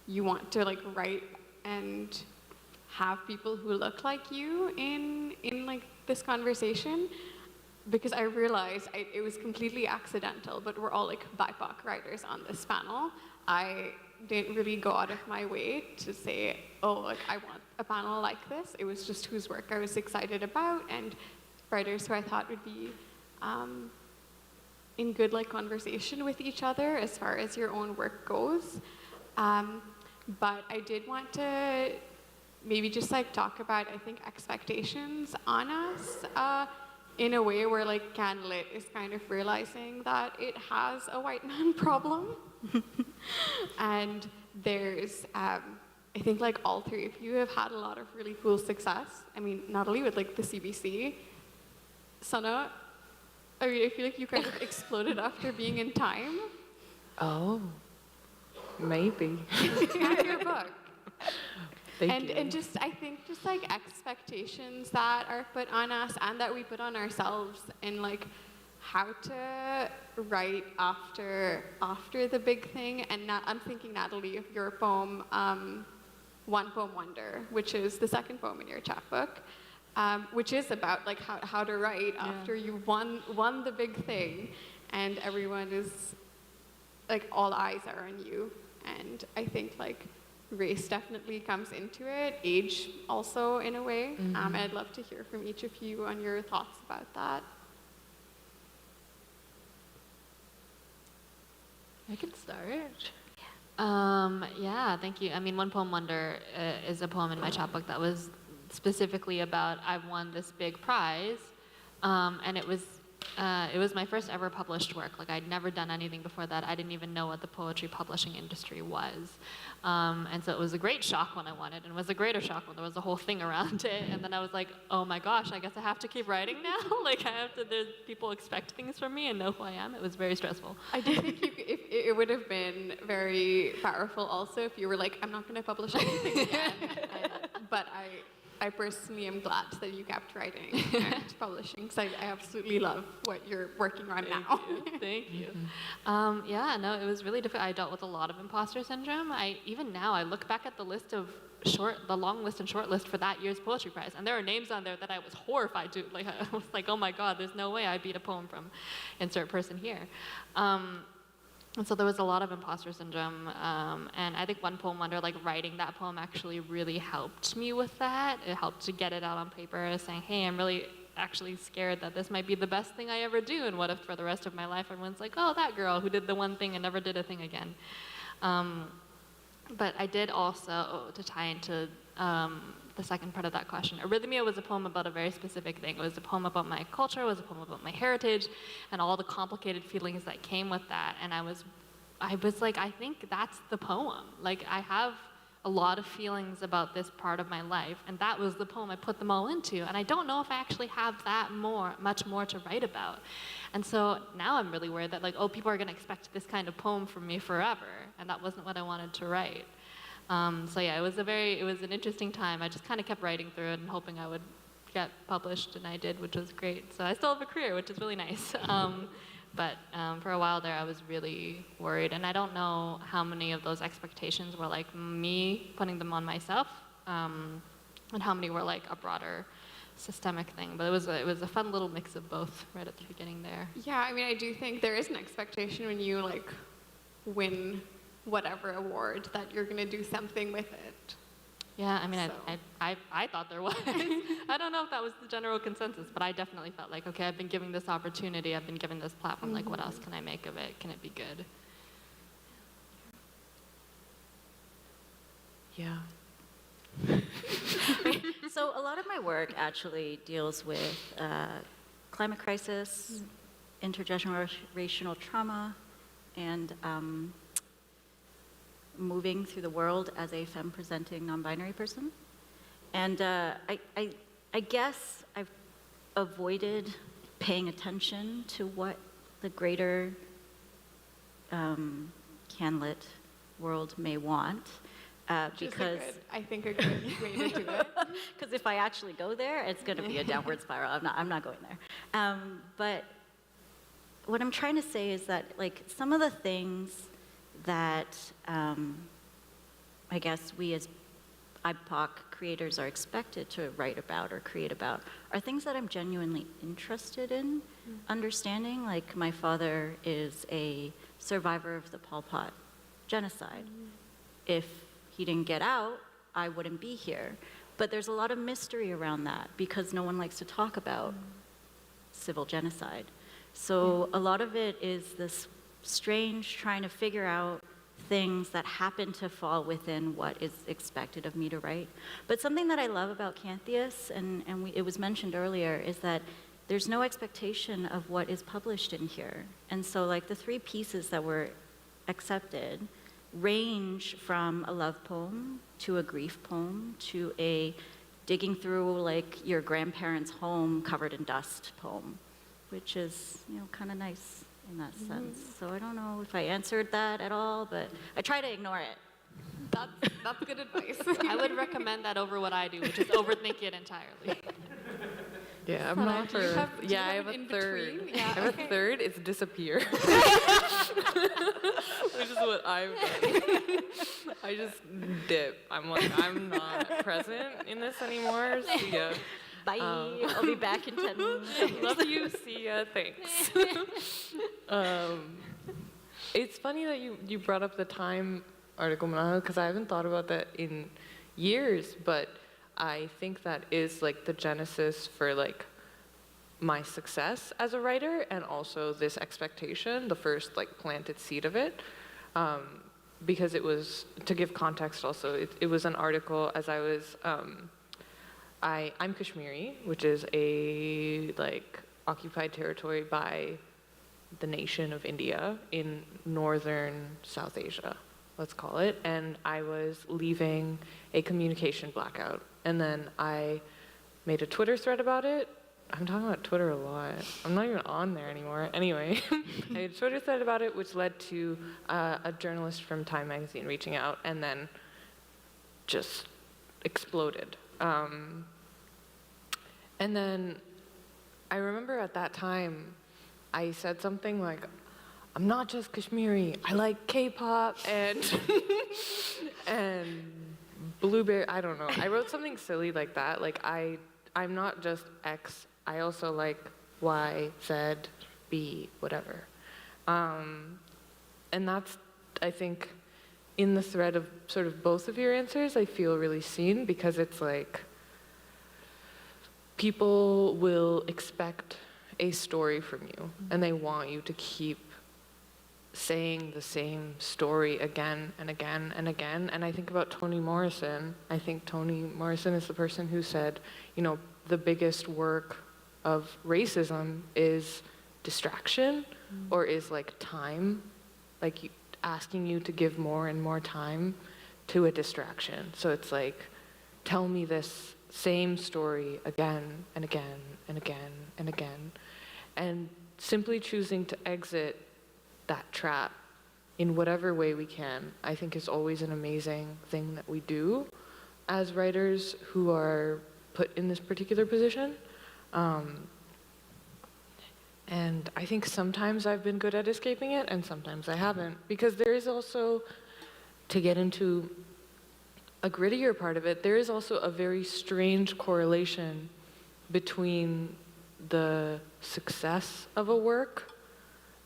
S4: you want to write and have people who look like you in this conversation. Because I realized it was completely accidental, but we're all BIPOC writers on this panel. I didn't really go out of my way to say, oh, I want a panel like this. It was just whose work I was excited about and writers who I thought would be in good conversation with each other as far as your own work goes. But I did want to maybe just talk about, I think, expectations on us. In a way where CanLit is kind of realizing that it has a white man problem. And there's, I think all three of you have had a lot of really cool success. I mean, not only with the CBC, Sana, I feel you kind of exploded after being in Time.
S7: Oh, maybe.
S4: And your book.
S7: Thank you.
S4: And just, I think, expectations that are put on us and that we put on ourselves, and how to write after the big thing. And I'm thinking, Natalie, of your poem, One Poem Wonder, which is the second poem in your chapbook, which is about how to write after you won the big thing, and everyone is all eyes are on you. And I think race definitely comes into it, age also in a way. And I'd love to hear from each of you on your thoughts about that.
S6: I can start. Yeah, thank you. I mean, One Poem Wonder is a poem in my chapbook that was specifically about I've won this big prize, and it was my first ever published work. I'd never done anything before that. I didn't even know what the poetry publishing industry was. And so it was a great shock when I won it, and it was a greater shock when there was a whole thing around it. And then I was like, oh my gosh, I guess I have to keep writing now? There's people expect things from me and know who I am. It was very stressful.
S4: I do think it would have been very powerful also if you were I'm not going to publish anything again. But I personally am glad that you kept writing and publishing, because I absolutely love what you're working on now.
S6: Thank you. Yeah, no, it was really difficult. I dealt with a lot of imposter syndrome. Even now, I look back at the list of the long list and short list for that year's poetry prize, and there are names on there that I was horrified to. Like, I was like, oh my God, there's no way I beat a poem from insert person here. And so there was a lot of imposter syndrome, and I think one poem under like writing that poem actually really helped me with that. It helped to get it out on paper, saying, hey, I'm really actually scared that this might be the best thing I ever do, and what if for the rest of my life everyone's like, oh, that girl who did the one thing and never did a thing again. But I did also, to tie into the second part of that question, Arrhythmia was a poem about a very specific thing. It was a poem about my culture, it was a poem about my heritage, and all the complicated feelings that came with that. And I was like, I think that's the poem. Like, I have a lot of feelings about this part of my life, and that was the poem I put them all into. And I don't know if I actually have that much more to write about. And so now I'm really worried that, like, oh, people are gonna expect this kind of poem from me forever, and that wasn't what I wanted to write. So yeah, it was an interesting time. I just kind of kept writing through it and hoping I would get published, and I did, which was great. So I still have a career, which is really nice. But for a while there, I was really worried, and I don't know how many of those expectations were like me putting them on myself, and how many were like a broader systemic thing. But it was a fun little mix of both right at the beginning there.
S4: Yeah, I mean, I do think there is an expectation when you like win whatever award that you're gonna do something with it.
S6: Yeah, I mean,
S4: So.
S6: I thought there was. I don't know if that was the general consensus, but I definitely felt like, okay, I've been given this opportunity, I've been given this platform, like what else can I make of it? Can it be good?
S7: Yeah.
S5: So a lot of my work actually deals with climate crisis, intergenerational trauma, and moving through the world as a femme-presenting non-binary person. And I guess I've avoided paying attention to what the greater CanLit world may want. Because
S4: I think a good way to do it.
S5: because if I actually go there, it's going to be a downward spiral. I'm not going there. But what I'm trying to say is that, like, some of the things that I guess we as IPOC creators are expected to write about or create about are things that I'm genuinely interested in understanding. Like, my father is a survivor of the Pol Pot genocide. If he didn't get out, I wouldn't be here. But there's a lot of mystery around that because no one likes to talk about civil genocide. So a lot of it is this strange trying to figure out things that happen to fall within what is expected of me to write. But something that I love about Canthius, and it was mentioned earlier, is that there's no expectation of what is published in here. And so, like, the 3 pieces that were accepted range from a love poem to a grief poem to a digging through, like, your grandparents' home covered in dust poem, which is, you know, kind of nice in that sense. So I don't know if I answered that at all, but I try to ignore it.
S4: That's good advice.
S6: I would recommend that over what I do, which is overthink it entirely.
S7: Yeah, I'm
S4: Sarah,
S7: not
S4: do you
S7: for.
S4: have- do you
S7: Yeah, I
S4: have
S7: have
S4: an
S7: a
S4: in
S7: third.
S4: between? Yeah,
S7: I have
S4: okay.
S7: a third. It's disappear, which is what I've done. I just dip. I'm like, I'm not present in this anymore. See ya.
S5: Bye. I'll be back in 10 minutes.
S7: Love you. See ya. Thanks. It's funny that you brought up the Time article, Manal, because I haven't thought about that in years, but I think that is like the genesis for like my success as a writer, and also this expectation, the first like planted seed of it. Because it was, to give context also, it was an article as I was, I'm Kashmiri, which is a like occupied territory by the nation of India in northern South Asia, let's call it. And I was leaving a communication blackout. And then I made a Twitter thread about it. I'm talking about Twitter a lot. I'm not even on there anymore. Anyway, I made a Twitter thread about it, which led to a journalist from Time magazine reaching out, and then just exploded And then I remember at that time, I said something like, I'm not just Kashmiri, I like K-pop and and blueberry, I don't know. I wrote something silly like that, like I'm not just X, I also like Y, Z, B, whatever. And that's, I think, in the thread of sort of both of your answers, I feel really seen, because it's like, people will expect a story from you, and they want you to keep saying the same story again and again and again. And I think about Toni Morrison. I think Toni Morrison is the person who said, you know, the biggest work of racism is distraction, or is like time, like asking you to give more and more time to a distraction. So it's like, tell me this same story again and again and again and again. And simply choosing to exit that trap in whatever way we can, I think is always an amazing thing that we do as writers who are put in this particular position. And I think sometimes I've been good at escaping it, and sometimes I haven't. Because there is also, to get into a grittier part of it, there is also a very strange correlation between the success of a work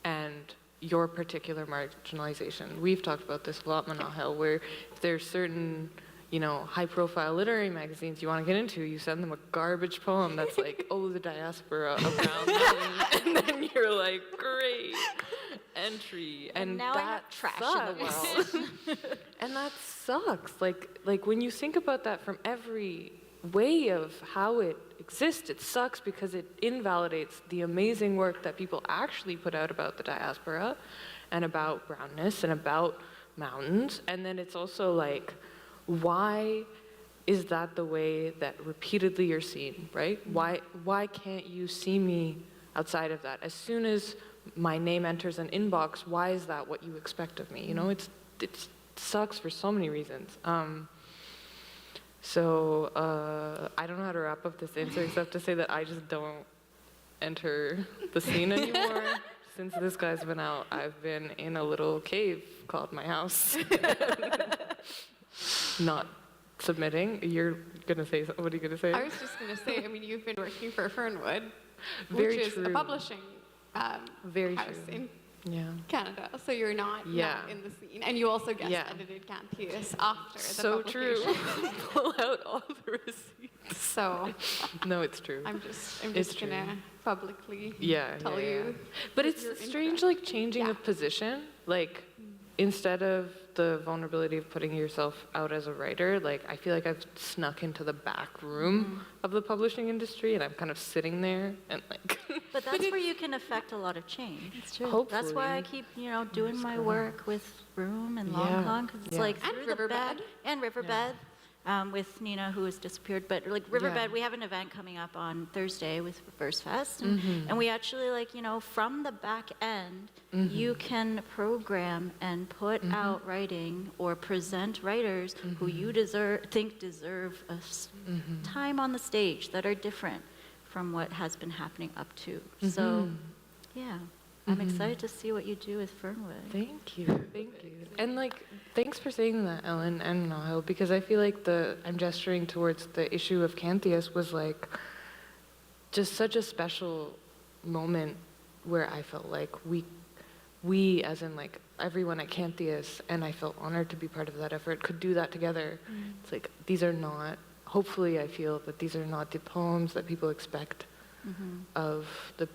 S7: and your particular marginalization. We've talked about this a lot, Manahel, where if there's certain, you know, high-profile literary magazines you want to get into, you send them a garbage poem that's like, oh, the diaspora of Brown Mountain, and then you're like, great, entry. And
S5: now I have
S7: that
S5: trash
S7: sucks.
S5: in the world.
S7: And that sucks. Like when you think about that from every way of how it exists, it sucks because it invalidates the amazing work that people actually put out about the diaspora and about brownness and about mountains. And then it's also like, why is that the way that repeatedly you're seen, right? Why can't you see me outside of that? As soon as my name enters an inbox, why is that what you expect of me? You know, it sucks for so many reasons. So I don't know how to wrap up this answer except to say that I just don't enter the scene anymore. Since this guy's been out, I've been in a little cave called my house. Not submitting. You're gonna say something. What are you gonna say?
S4: I was just going to say, I mean, you've been working for Fernwood,
S7: Very
S4: which is a
S7: true.
S4: publishing
S7: Very
S4: house
S7: true.
S4: in
S7: Yeah.
S4: Canada, so you're not in the scene. And you also guest edited Canthius after the
S7: So true.
S4: publication.
S7: Pull out all the receipts.
S4: So
S7: No, it's true.
S4: I'm just
S7: It's
S4: gonna
S7: true.
S4: publicly
S7: Tell
S4: you.
S7: But
S4: with
S7: it's
S4: your
S7: strange,
S4: intro.
S7: like changing
S4: Yeah.
S7: of position. Like instead of the vulnerability of putting yourself out as a writer, like I feel like I've snuck into the back room of the publishing industry, and I'm kind of sitting there and like.
S5: But that's where you can affect a lot of change. It's
S7: true. Hopefully.
S5: That's why I keep, doing my work with Room and Long
S7: Yeah.
S5: Con, because it's
S7: Yeah.
S5: like
S4: And
S5: through the
S4: Riverbed.
S5: bag and Riverbed. With Nina, who has disappeared, but like Riverbed, we have an event coming up on Thursday with Versefest, and we actually from the back end, you can program and put out writing or present writers who you think deserve time on the stage that are different from what has been happening up to. So, yeah. I'm excited to see what you do with Fernwood.
S7: Thank you. And thanks for saying that, Ellen and Nahel, because I feel like I'm gesturing towards the issue of Canthius was like just such a special moment where I felt like we as in like everyone at Canthius, and I felt honored to be part of that effort, could do that together. It's like these are not, hopefully I feel that these are not the poems that people expect of the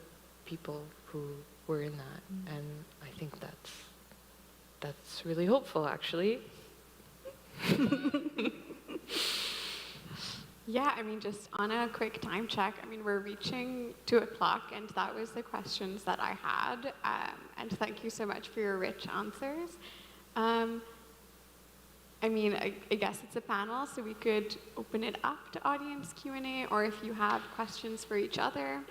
S7: people who were in that, and I think that's really hopeful, actually.
S4: Yeah, I mean, just on a quick time check, I mean, we're reaching 2:00, and that was the questions that I had. And thank you so much for your rich answers. I mean, I guess it's a panel, so we could open it up to audience Q&A, or if you have questions for each other.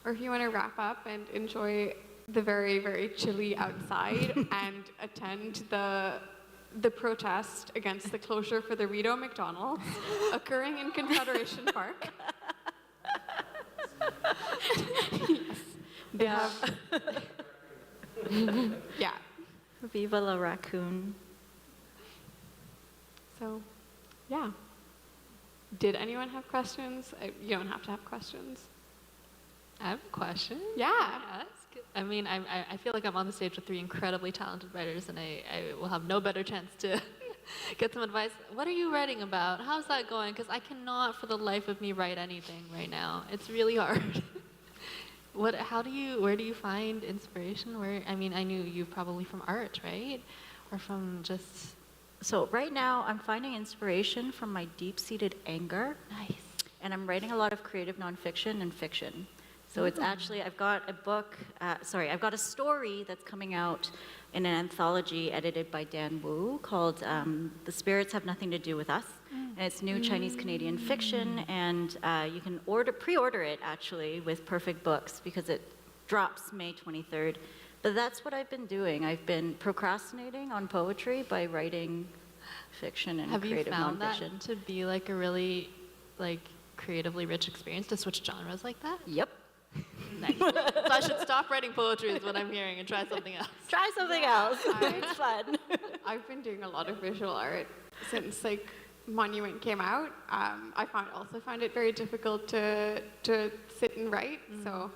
S4: Or if you want to wrap up and enjoy the very, very chilly outside and attend the the protest against the closure for the Rito McDonald's occurring in Confederation Park. Yes. They have. Yeah.
S5: Viva la raccoon.
S4: So, yeah. Did anyone have questions? You don't have to have questions.
S6: I have a question.
S4: Yeah.
S6: Ask. I mean, I feel like I'm on the stage with 3 incredibly talented writers, and I will have no better chance to get some advice. What are you writing about? How's that going? Because I cannot, for the life of me, write anything right now. It's really hard. Where do you find inspiration? I mean, I knew you probably from art, right? Or from just...
S5: So right now, I'm finding inspiration from my deep-seated anger.
S6: Nice.
S5: And I'm writing a lot of creative nonfiction and fiction. So it's actually, I've got a story that's coming out in an anthology edited by Dan Wu called The Spirits Have Nothing to Do with Us. And it's new Chinese-Canadian fiction, and you can pre-order it actually with Perfect Books because it drops May 23rd. But that's what I've been doing. I've been procrastinating on poetry by writing fiction and creative nonfiction.
S6: Have you found that to be like a really creatively rich experience to switch genres like that?
S5: Yep.
S6: Nice. So I should stop writing poetry is what I'm hearing and try something else.
S5: Try something else. It's fun.
S4: I've been doing a lot of visual art since Monument came out. I also found it very difficult to sit and write. So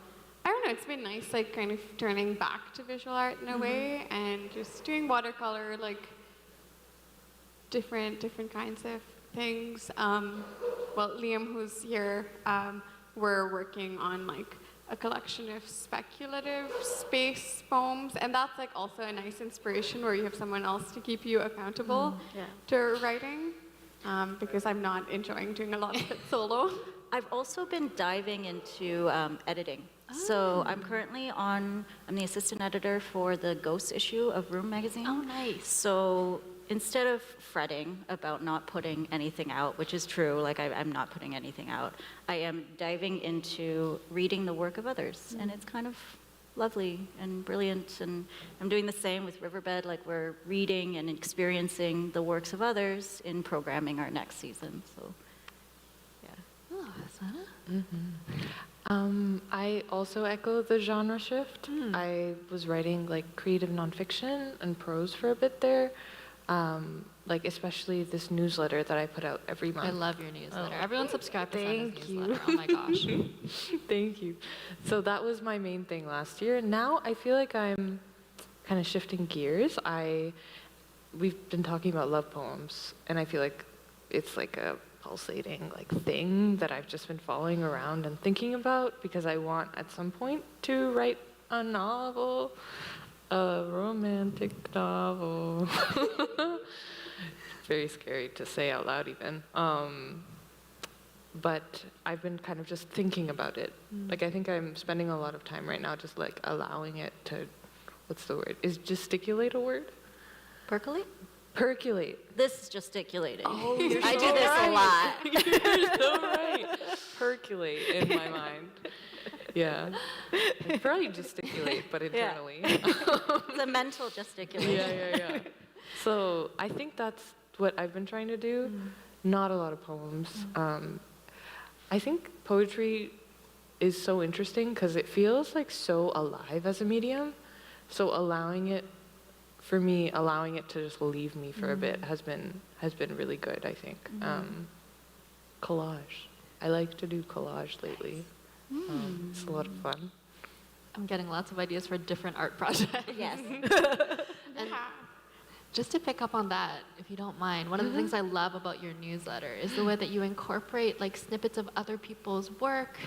S4: I don't know. It's been nice, kind of turning back to visual art in a way, and just doing watercolor, different kinds of things. Well, Liam, who's here, we're working on a collection of speculative space poems, and that's also a nice inspiration where you have someone else to keep you accountable to writing, because I'm not enjoying doing a lot of it solo.
S5: I've also been diving into editing. So I'm currently I'm the assistant editor for the Ghost issue of Room magazine.
S6: Oh, nice.
S5: So instead of fretting about not putting anything out, which is true, I'm not putting anything out, I am diving into reading the work of others. And it's kind of lovely and brilliant. And I'm doing the same with Riverbed, we're reading and experiencing the works of others in programming our next season. So, yeah.
S6: Oh, Asana?
S7: I also echo the genre shift. I was writing creative nonfiction and prose for a bit there. Especially this newsletter that I put out every month.
S6: I love your newsletter. Everyone subscribe to Sana's
S7: Thank you.
S6: newsletter. Oh my gosh.
S7: Thank you. So that was my main thing last year. Now I feel like I'm kind of shifting gears. We've been talking about love poems, and I feel like it's a pulsating thing that I've just been following around and thinking about, because I want at some point to write a novel. A romantic novel. Very scary to say out loud even. But I've been kind of just thinking about it. I think I'm spending a lot of time right now just allowing it to, what's the word? Is gesticulate a word?
S5: Percolate?
S7: Percolate.
S5: This is gesticulating.
S7: Oh, you're
S5: I
S7: so
S5: do this a lot.
S7: You're so right. Percolate in my mind. Yeah. Probably gesticulate, but internally.
S5: It's a mental gesticulation.
S7: Yeah. So I think that's what I've been trying to do. Not a lot of poems. I think poetry is so interesting because it feels so alive as a medium. So allowing it to just leave me for a bit has been really good, I think. Collage. I like to do collage lately. It's a lot of fun.
S6: I'm getting lots of ideas for different art projects.
S5: Yes.
S6: And just to pick up on that, if you don't mind, one of the things I love about your newsletter is the way that you incorporate snippets of other people's work,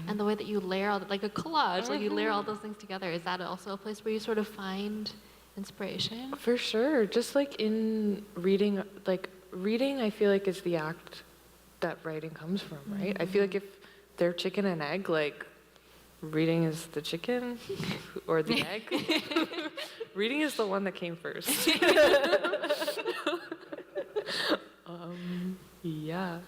S6: and the way that you layer all like a collage, you layer all those things together. Is that also a place where you sort of find inspiration?
S7: For sure. Just in reading, reading I feel is the act that writing comes from, right? I feel if they're chicken and egg, reading is the chicken or the egg. Reading is the one that came first. Yeah.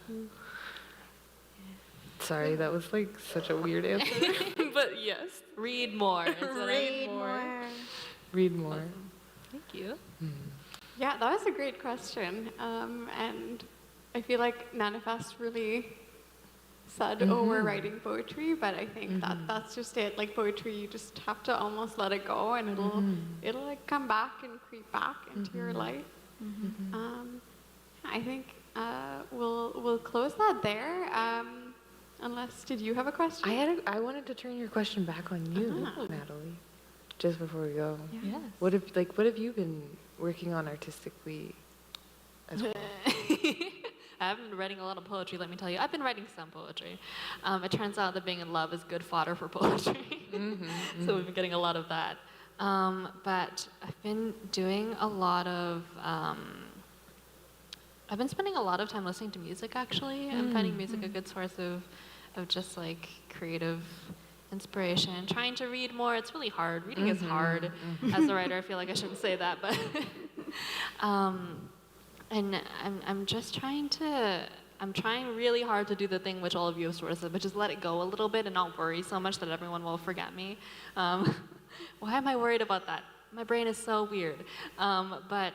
S7: Sorry, that was such a weird answer. But yes.
S6: Read more.
S5: Read more.
S7: Read more.
S6: Awesome. Thank you.
S4: Yeah, that was a great question. And I feel like Manifest really said, oh, we're writing poetry, but I think that's just it. Like poetry, you just have to almost let it go and it'll like come back and creep back into your life. I think we'll close that there. Unless, did you have a question?
S7: I wanted to turn your question back on you, Natalie, just before we go.
S6: Yes.
S7: What have you been working on artistically as well?
S6: I haven't been writing a lot of poetry, let me tell you. I've been writing some poetry. It turns out that being in love is good fodder for poetry. So we've been getting a lot of that. But I've been doing a lot of, I've been spending a lot of time listening to music, actually. I'm finding music a good source of just like creative inspiration. Trying to read more, it's really hard. Reading is hard. As a writer, I feel like I shouldn't say that, but and I'm just trying really hard to do the thing which all of you have sort of said, but just let it go a little bit and not worry so much that everyone will forget me. Why am I worried about that? My brain is so weird. But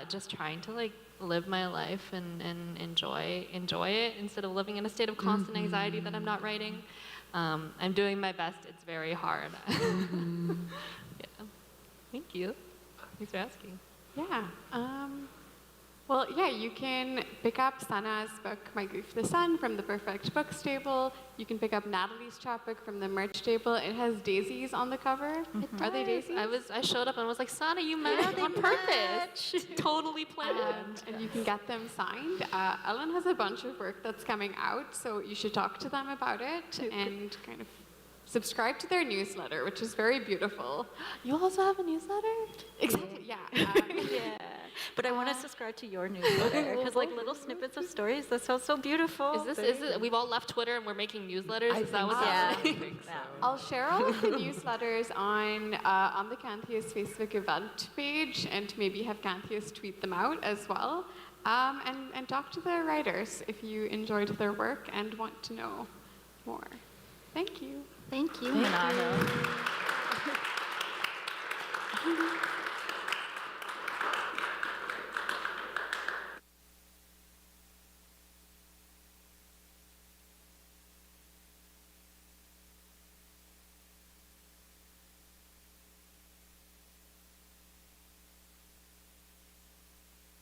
S6: just trying to like live my life and enjoy it instead of living in a state of constant anxiety that I'm not writing. I'm doing my best. It's very hard. Yeah. Thank you. Thanks for asking.
S4: Yeah. Well, yeah, you can pick up Sana's book, My Grief the Sun, from the Perfect Books table. You can pick up Natalie's chapbook from the merch table. It has daisies on the cover. Are they daisies?
S6: I showed up and was like, Sana, you matched on purpose. Totally planned.
S4: And you can get them signed. Ellen has a bunch of work that's coming out, so you should talk to them about it and kind of subscribe to their newsletter, which is very beautiful.
S6: You also have a newsletter?
S4: Exactly, yeah.
S5: Yeah. But I want to subscribe to your newsletter because like little snippets of stories, that sounds so beautiful.
S6: Is it, we've all left Twitter and we're making newsletters? Is that what's
S5: yeah.
S6: happening?
S4: I'll share all of the newsletters on the Canthius Facebook event page and maybe have Canthius tweet them out as well. And talk to the writers if you enjoyed their work and want to know more. Thank you.
S5: Thank you, Manahil.